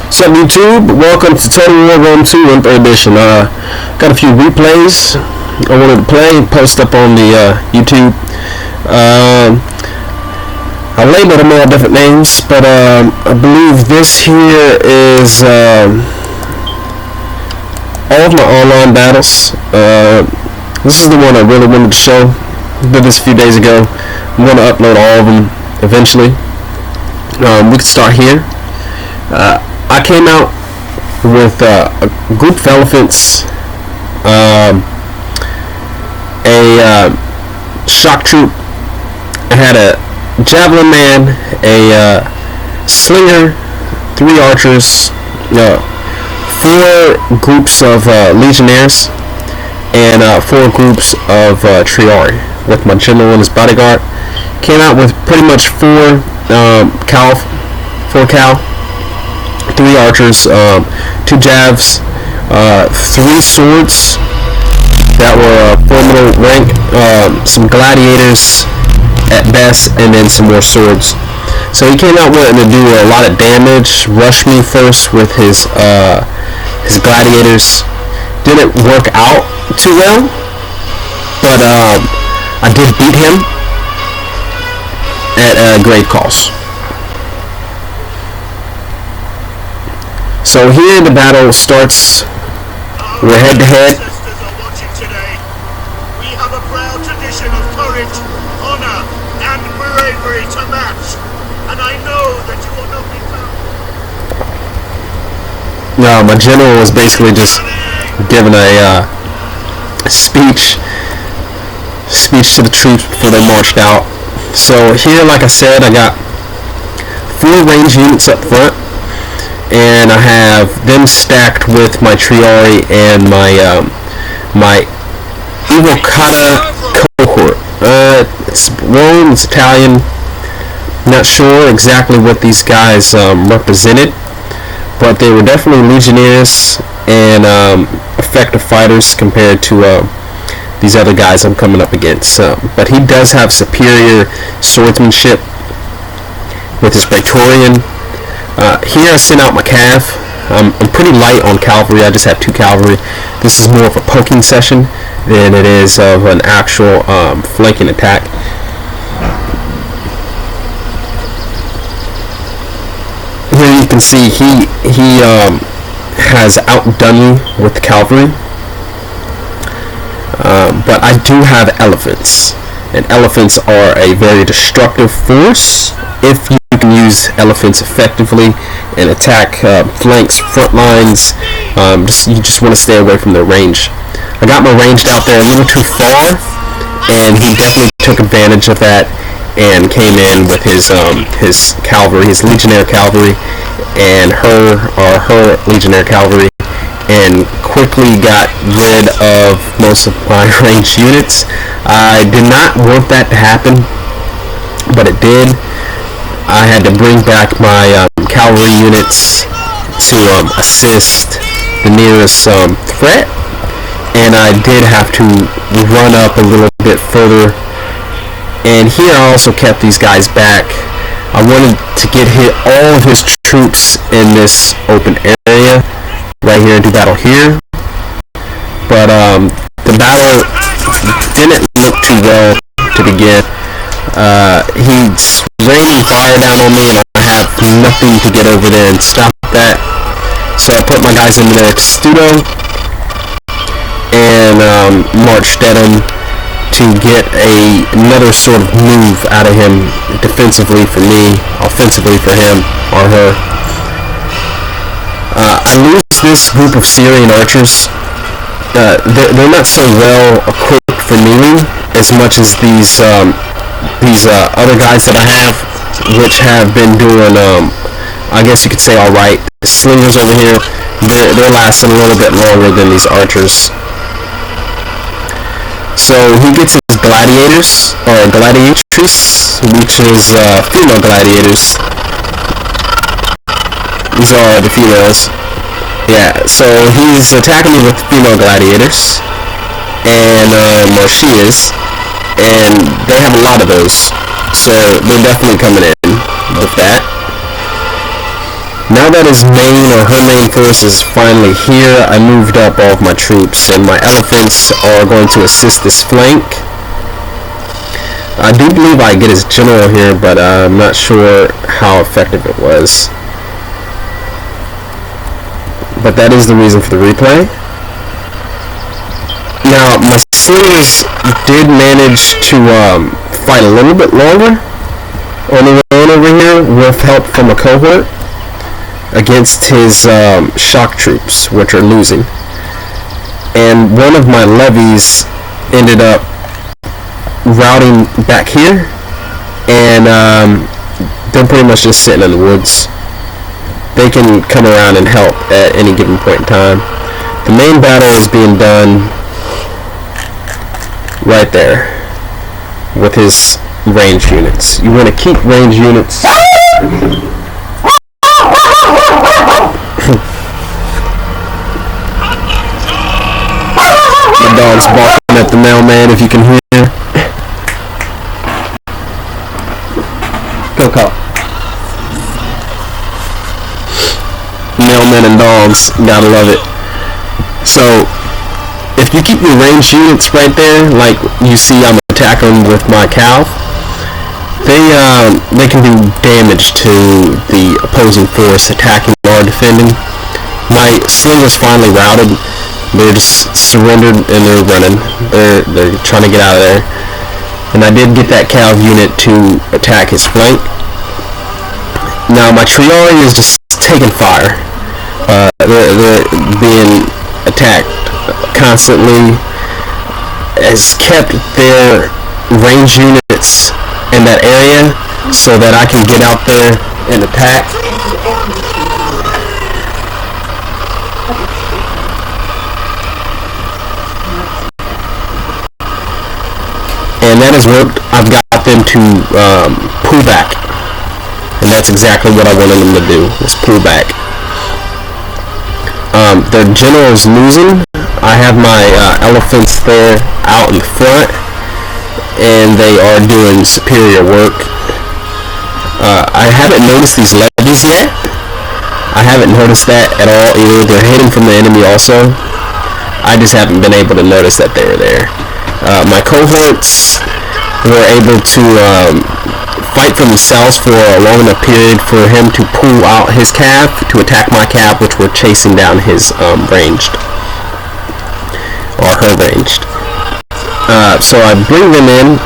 What's up, YouTube? Welcome to Total War Rome 2 Winter Edition. Got a few replays I wanted to play and post up on the YouTube. I labeled them all different names, but I believe this here is all of my online battles. This is the one I really wanted to show. I did this a few days ago. I'm going to upload all of them eventually. We can start here. I came out with a group of elephants, a shock troop. I had a javelin man, a slinger, 3 archers, 4 groups of legionnaires, and 4 groups of triarii with my general and his bodyguard. Came out with pretty much 4 cal, 3 archers, 2 javs, 3 swords that were formidable rank, some gladiators at best, and then some more swords. So he came out wanting to do a lot of damage, rush me first with his gladiators. Didn't work out too well, but I did beat him at a great cost. So here the battle starts. We're head to head. We have a proud tradition of courage, honor, and bravery to match, and I know that you will not be found. No, my general was basically just giving a speech to the troops before they marched out. So here, like I said, I got 4 range units up front, and I have them stacked with my triarii and my Evocata cohort. It's Rome, it's Italian. Not sure exactly what these guys represented, but they were definitely legionnaires and effective fighters compared to these other guys I'm coming up against. But he does have superior swordsmanship with his Praetorian. Here I sent out my cav. I'm pretty light on cavalry. I just have 2 cavalry. This is more of a poking session than it is of an actual flanking attack. Here you can see he has outdone me with the cavalry. But I do have elephants, and elephants are a very destructive force if you can use elephants effectively and attack flanks, front lines. You just want to stay away from their range. I got my range out there a little too far, and he definitely took advantage of that and came in with his cavalry, his legionnaire cavalry, and her legionnaire cavalry, and quickly got rid of most of my ranged units. I did not want that to happen, but it did. I had to bring back my cavalry units to assist the nearest threat, and I did have to run up a little bit further. And here I also kept these guys back. I wanted to get all of his troops in this open area right here and do battle here, but the battle didn't look too well to begin. He rained fire down on me, and I have nothing to get over there and stop that. So I put my guys in there to Studo and marched at him to get another sort of move out of him, defensively for me, offensively for him or her. I lose this group of Syrian archers. They're not so well equipped for melee as much as these other guys that I have, which have been doing, I guess you could say, alright. The slingers over here, they're lasting a little bit longer than these archers. So he gets his gladiators, or gladiatrix, which is female gladiators. These are the females. Yeah, so he's attacking me with female gladiators and marchias, and they have a lot of those, so they're definitely coming in with that. Now that his main or her main force is finally here, I moved up all of my troops, and my elephants are going to assist this flank. I do believe I get his general here, but I'm not sure how effective it was. But that is the reason for the replay. Now, my slingers did manage to fight a little bit longer on their own over here with help from a cohort against his shock troops, which are losing. And one of my levies ended up routing back here, and they're pretty much just sitting in the woods. They can come around and help at any given point in time. The main battle is being done right there with his range units. You want to keep range units. The dog's barking at the mailman, if you can hear. Go call. Mailmen and dogs, gotta love it. So, if you keep your ranged units right there, like you see I'm attacking with my cav, they can do damage to the opposing force attacking or defending. My slingers finally routed. They're just surrendered and they're running. They're trying to get out of there. And I did get that cav unit to attack his flank. Now my Triari is just taking fire. They're being attacked constantly. Has kept their range units in that area so that I can get out there and attack. And that has worked. I've got them to pull back, and that's exactly what I wanted them to do, was pull back. Their general is losing. I have my elephants there out in front, and they are doing superior work. I haven't noticed these levies yet. I haven't noticed that at all either. They're hidden from the enemy also. I just haven't been able to notice that they were there. My cohorts were able to fight for themselves for a long enough period for him to pull out his cav to attack my cav, which were chasing down his ranged, or her ranged. So I bring them in,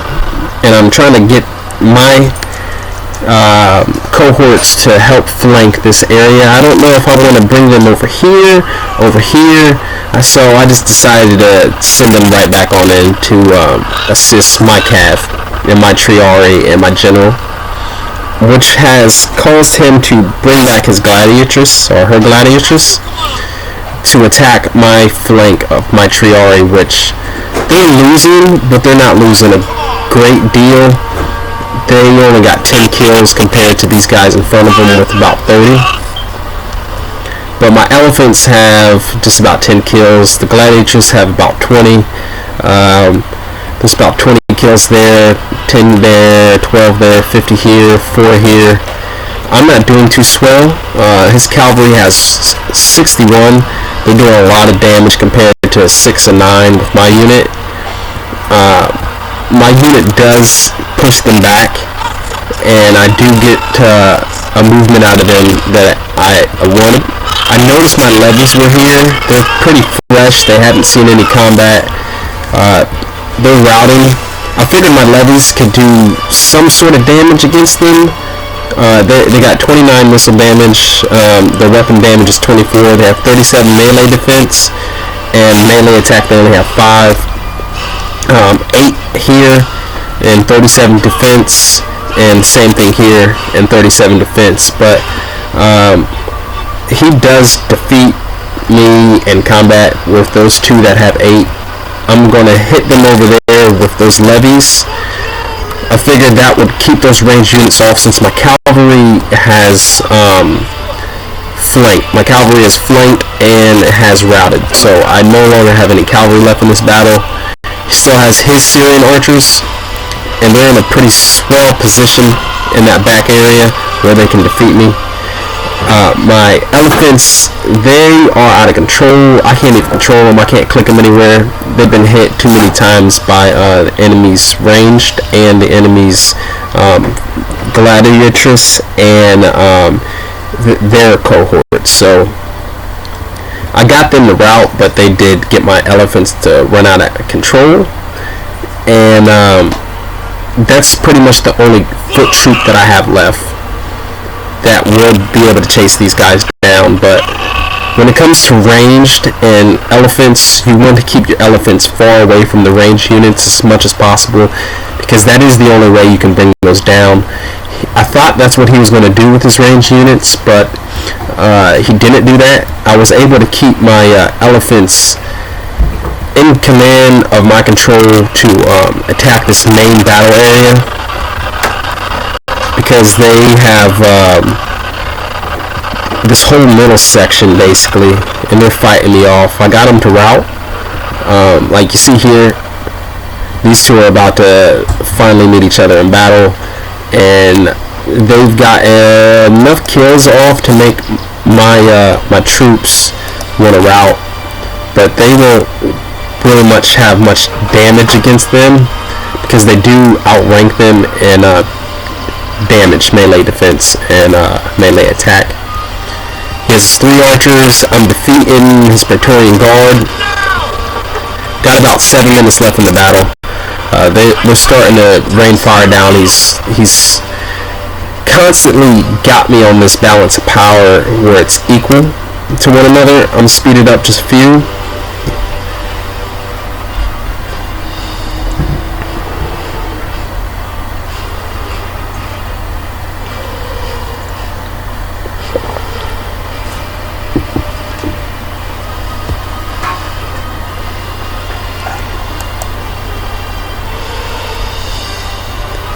and I'm trying to get my cohorts to help flank this area. I don't know if I want to bring them over here, so I just decided to send them right back on in to assist my cav and my Triari and my general, which has caused him to bring back his gladiatress, or her gladiatress, to attack my flank of my Triari, which they're losing, but they're not losing a great deal. They only got 10 kills compared to these guys in front of them with about 30. But my elephants have just about 10 kills. The gladiators have about 20. There's about 20 kills there, 10 there, 12 there, 50 here, 4 here. I'm not doing too swell. His cavalry has 61. They're doing a lot of damage compared to 6 and 9 with my unit. My unit does push them back, and I do get a movement out of them that I wanted. I noticed my levies were here. They're pretty fresh. They haven't seen any combat. They're routing. I figured my levies could do some sort of damage against them. They got 29 missile damage. Their weapon damage is 24. They have 37 melee defense, and melee attack they only have 5. 8 here, and 37 defense, and same thing here, and 37 defense. But he does defeat me in combat with those two that have 8. I'm going to hit them over there with those levies. I figured that would keep those ranged units off since my cavalry has flanked. My cavalry is flanked and has routed, so I no longer have any cavalry left in this battle. He still has his Syrian archers, and they're in a pretty swell position in that back area where they can defeat me. My elephants, they are out of control. I can't even control them. I can't click them anywhere. They've been hit too many times by the enemy's ranged and the enemy's gladiatress and their cohort. So I got them to rout, but they did get my elephants to run out of control. And that's pretty much the only foot troop that I have left that would be able to chase these guys down. But when it comes to ranged and elephants, you want to keep your elephants far away from the ranged units as much as possible, because that is the only way you can bring those down. I thought that's what he was going to do with his ranged units, but he didn't do that. I was able to keep my elephants in command of my control to attack this main battle area, because they have this whole middle section basically, and they're fighting me off. I got them to rout. Like you see here, these two are about to finally meet each other in battle, and they've got enough kills off to make my troops want to rout, but they won't really much have much damage against them, because they do outrank them in damage, melee defense, and melee attack. He has 3 archers. I'm defeating his Praetorian Guard. Got about 7 minutes left in the battle. They're starting to rain fire down. He's constantly got me on this balance of power where it's equal to one another. I'm speeded up just a few.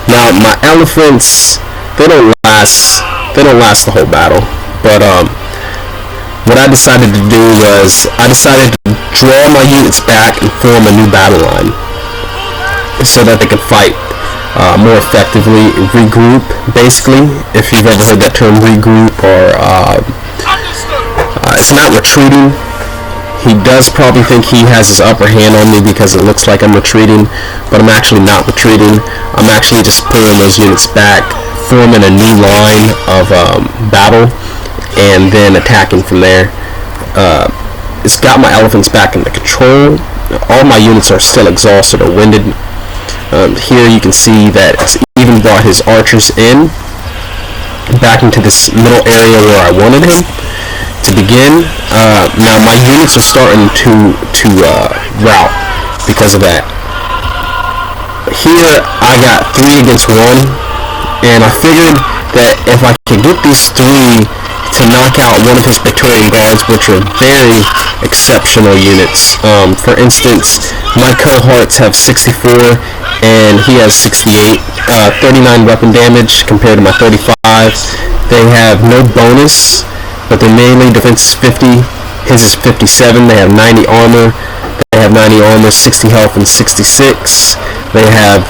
Now my elephants, they don't last the whole battle, but what I decided to do was I decided to draw my units back and form a new battle line so that they could fight more effectively, regroup basically, if you've ever heard that term, regroup, or it's not retreating. He does probably think he has his upper hand on me because it looks like I'm retreating, but I'm actually not retreating. I'm actually just pulling those units back, forming a new line of battle, and then attacking from there. It's got my elephants back under control. All my units are still exhausted or winded. Here you can see that it's even brought his archers in, back into this middle area where I wanted him to begin. Now my units are starting to rout because of that. Here I got 3 against 1, and I figured that if I could get these 3 to knock out one of his Praetorian Guards, which are very exceptional units. For instance, my cohorts have 64 and he has 68, 39 weapon damage compared to my 35. They have no bonus, but their melee defense is 50. His is 57. They have 90 armor. They have 90 armor, 60 health, and 66. They have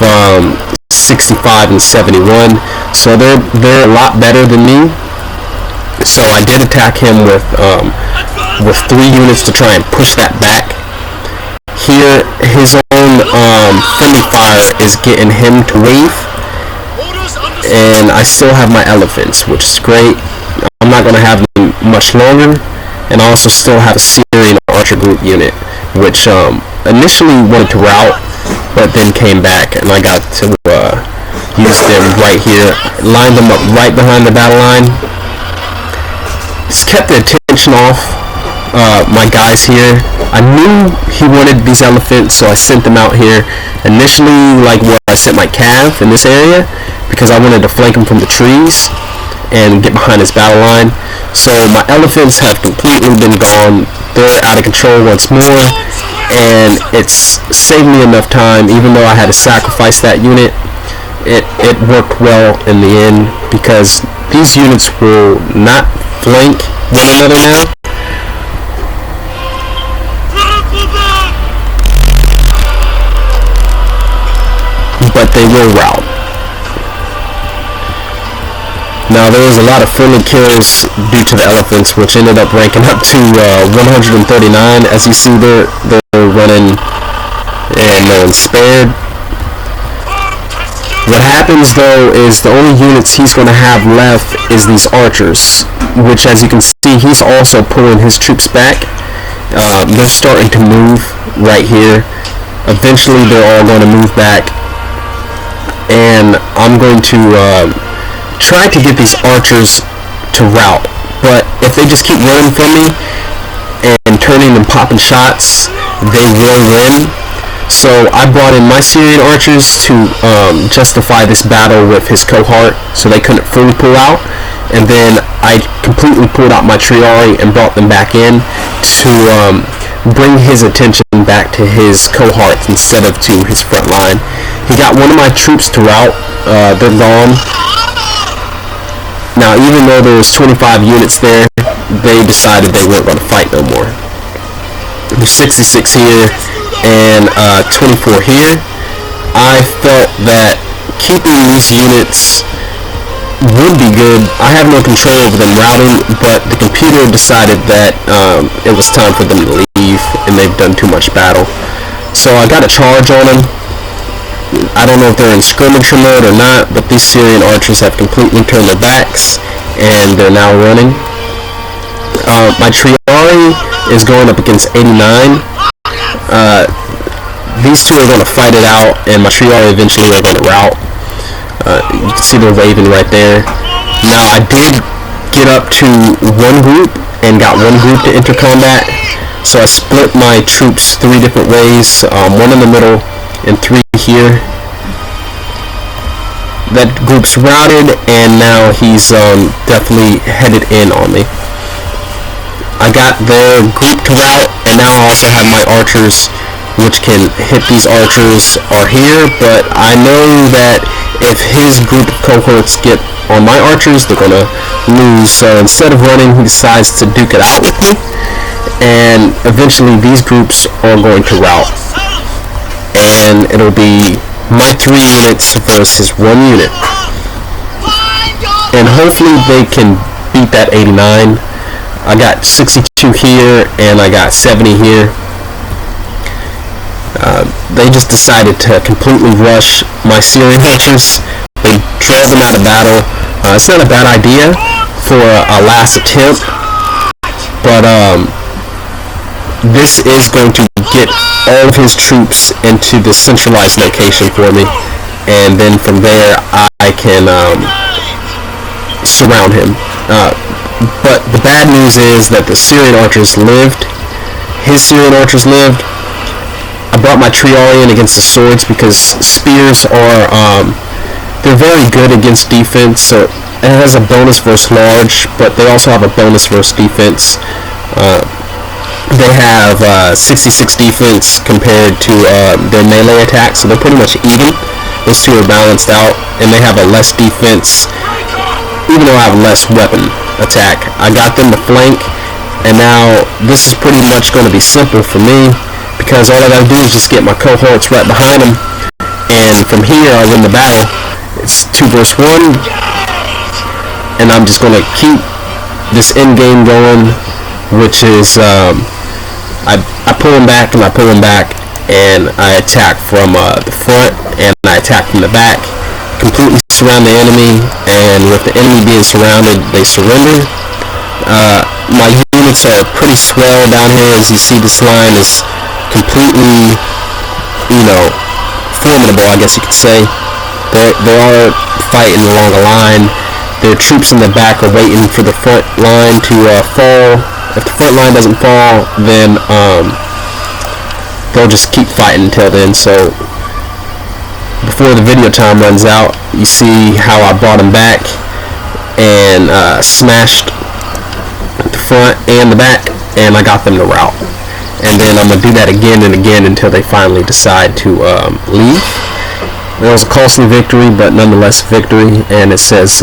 65 and 71. So they're a lot better than me. So I did attack him with 3 units to try and push that back. Here, his own friendly fire is getting him to wave, and I still have my elephants, which is great. I'm not going to have them much longer, and I also still have a Syrian archer group unit, which initially wanted to rout, but then came back, and I got to use them right here. Lined them up right behind the battle line. Just kept the attention off my guys here. I knew he wanted these elephants, so I sent them out here. Initially, like where I sent my cav in this area, because I wanted to flank him from the trees and get behind his battle line. So my elephants have completely been gone. They're out of control once more, and it's saved me enough time. Even though I had to sacrifice that unit, it worked well in the end, because these units will not flank one another now. But they will rout. Now there was a lot of friendly kills due to the elephants, which ended up ranking up to 139. As you see, they're running, and no one's spared. What happens though is the only units he's going to have left is these archers, which, as you can see, he's also pulling his troops back. They're starting to move right here. Eventually they're all going to move back, and I'm going to try to get these archers to rout. But if they just keep running from me and turning and popping shots, they will win. So I brought in my Syrian archers to justify this battle with his cohort, so they couldn't fully pull out. And then I completely pulled out my Triarii and brought them back in to bring his attention back to his cohorts instead of to his front line. He got one of my troops to rout. They're gone. Now, even though there was 25 units there, they decided they weren't going to fight no more. There's 66 here and 24 here. I felt that keeping these units would be good. I have no control over them routing, but the computer decided that it was time for them to leave, and they've done too much battle. So I got a charge on them. I don't know if they're in skirmisher mode or not, but these Syrian archers have completely turned their backs, and they're now running. My Triarii is going up against 89. These two are going to fight it out, and my Triarii eventually are going to rout. You can see they're waving right there. Now, I did get up to one group and got one group to enter combat, so I split my troops 3 different ways, one in the middle and 3 here. That group's routed, and now he's definitely headed in on me. I got their group to rout, and now I also have my archers, which can hit. These archers are here, but I know that if his group of cohorts get on my archers, they're going to lose. So instead of running, he decides to duke it out with me, and eventually these groups are going to rout, and it'll be my 3 units versus 1 unit, and hopefully they can beat that 89. I got 62 here and I got 70 here. They just decided to completely rush my Syrian archers. They drove them out of battle. It's not a bad idea for a last attempt, but this is going to get all of his troops into the centralized location for me, and then from there I can surround him. But the bad news is that the Syrian archers lived. His Syrian archers lived. I brought my Triarii in against the swords because spears are they're very good against defense. So it has a bonus versus large, but they also have a bonus versus defense. They have 66 defense compared to their melee attack, so they're pretty much even. Those two are balanced out, and they have a less defense, even though I have less weapon attack. I got them to flank, and now this is pretty much going to be simple for me, because all I got to do is just get my cohorts right behind them, and from here I win the battle. It's 2 versus 1, and I'm just going to keep this end game going, which is I pull them back and I pull them back, and I attack from the front and I attack from the back, completely surround the enemy, and with the enemy being surrounded, they surrender. My units are pretty swell down here. As you see, this line is completely, formidable, I guess you could say. They are fighting along a line. Their troops in the back are waiting for the front line to fall. If the front line doesn't fall, then they'll just keep fighting until then. So before the video time runs out, you see how I brought them back and smashed the front and the back, and I got them to rout. And then I'm going to do that again and again until they finally decide to leave. It was a costly victory, but nonetheless victory, and it says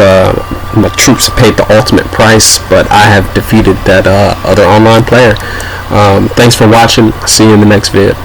my troops paid the ultimate price, but I have defeated that other online player. Thanks for watching. See you in the next vid.